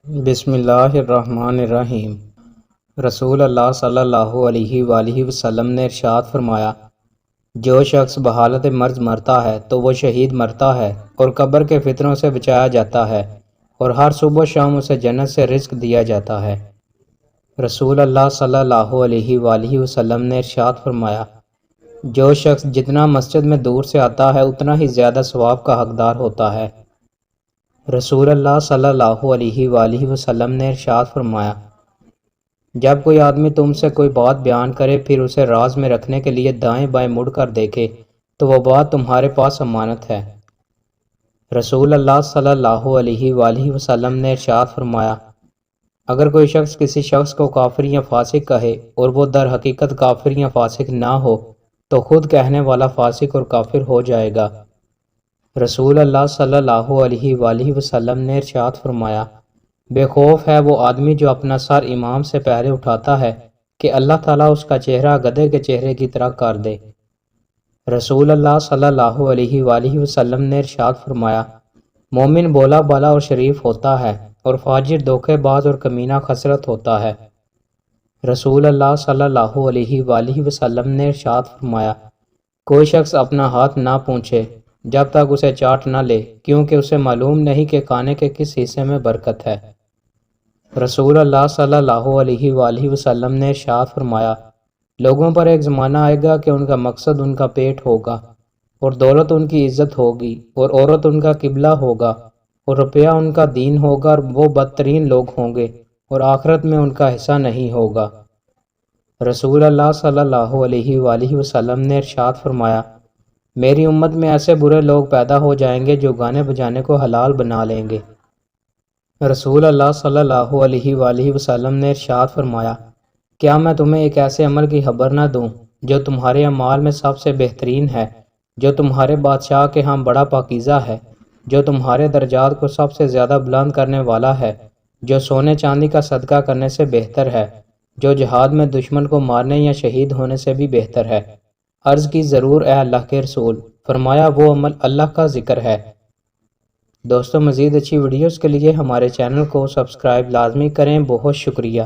بسم اللہ الرحمن الرحیم۔ رسول اللہ صلی اللہ علیہ وآلہ وسلم نے ارشاد فرمایا، جو شخص بحالت مرض مرتا ہے تو وہ شہید مرتا ہے اور قبر کے فتنوں سے بچایا جاتا ہے اور ہر صبح و شام اسے جنت سے رزق دیا جاتا ہے۔ رسول اللہ صلی اللہ علیہ وآلہ وسلم نے ارشاد فرمایا، جو شخص جتنا مسجد میں دور سے آتا ہے اتنا ہی زیادہ ثواب کا حقدار ہوتا ہے۔ رسول اللہ صلی اللہ علیہ وآلہ وسلم نے ارشاد فرمایا، جب کوئی آدمی تم سے کوئی بات بیان کرے پھر اسے راز میں رکھنے کے لیے دائیں بائیں مڑ کر دیکھے تو وہ بات تمہارے پاس امانت ہے۔ رسول اللہ صلی اللہ علیہ وآلہ وسلم نے ارشاد فرمایا، اگر کوئی شخص کسی شخص کو کافر یا فاسق کہے اور وہ در حقیقت کافر یا فاسق نہ ہو تو خود کہنے والا فاسق اور کافر ہو جائے گا۔ رسول اللہ صلی اللہ علیہ وآلہ وسلم نے ارشاد فرمایا، بے خوف ہے وہ آدمی جو اپنا سر امام سے پہلے اٹھاتا ہے کہ اللہ تعالیٰ اس کا چہرہ گدھے کے چہرے کی طرح کر دے۔ رسول اللہ صلی اللہ علیہ وآلہ وسلم نے ارشاد فرمایا، مومن بولا بالا اور شریف ہوتا ہے اور فاجر دھوکے باز اور کمینہ خسرت ہوتا ہے۔ رسول اللہ صلی اللہ علیہ وآلہ وسلم نے ارشاد فرمایا، کوئی شخص اپنا ہاتھ نہ پونچھے جب تک اسے چاٹ نہ لے، کیونکہ اسے معلوم نہیں کہ کھانے کے کس حصے میں برکت ہے۔ رسول اللہ صلی اللہ علیہ وآلہ وسلم نے ارشاد فرمایا، لوگوں پر ایک زمانہ آئے گا کہ ان کا مقصد ان کا پیٹ ہوگا اور دولت ان کی عزت ہوگی اور عورت ان کا قبلہ ہوگا اور روپیہ ان کا دین ہوگا اور وہ بدترین لوگ ہوں گے اور آخرت میں ان کا حصہ نہیں ہوگا۔ رسول اللہ صلی اللہ علیہ وآلہ وسلم نے ارشاد فرمایا، میری امت میں ایسے برے لوگ پیدا ہو جائیں گے جو گانے بجانے کو حلال بنا لیں گے۔ رسول اللہ صلی اللہ علیہ وآلہ وسلم نے ارشاد فرمایا، کیا میں تمہیں ایک ایسے عمل کی خبر نہ دوں جو تمہارے اعمال میں سب سے بہترین ہے، جو تمہارے بادشاہ کے ہاں بڑا پاکیزہ ہے، جو تمہارے درجات کو سب سے زیادہ بلند کرنے والا ہے، جو سونے چاندی کا صدقہ کرنے سے بہتر ہے، جو جہاد میں دشمن کو مارنے یا شہید ہونے سے بھی بہتر ہے؟ عرض کی ضرور اے اللہ کے رسول۔ فرمایا، وہ عمل اللہ کا ذکر ہے۔ دوستو، مزید اچھی ویڈیوز کے لیے ہمارے چینل کو سبسکرائب لازمی کریں۔ بہت شکریہ۔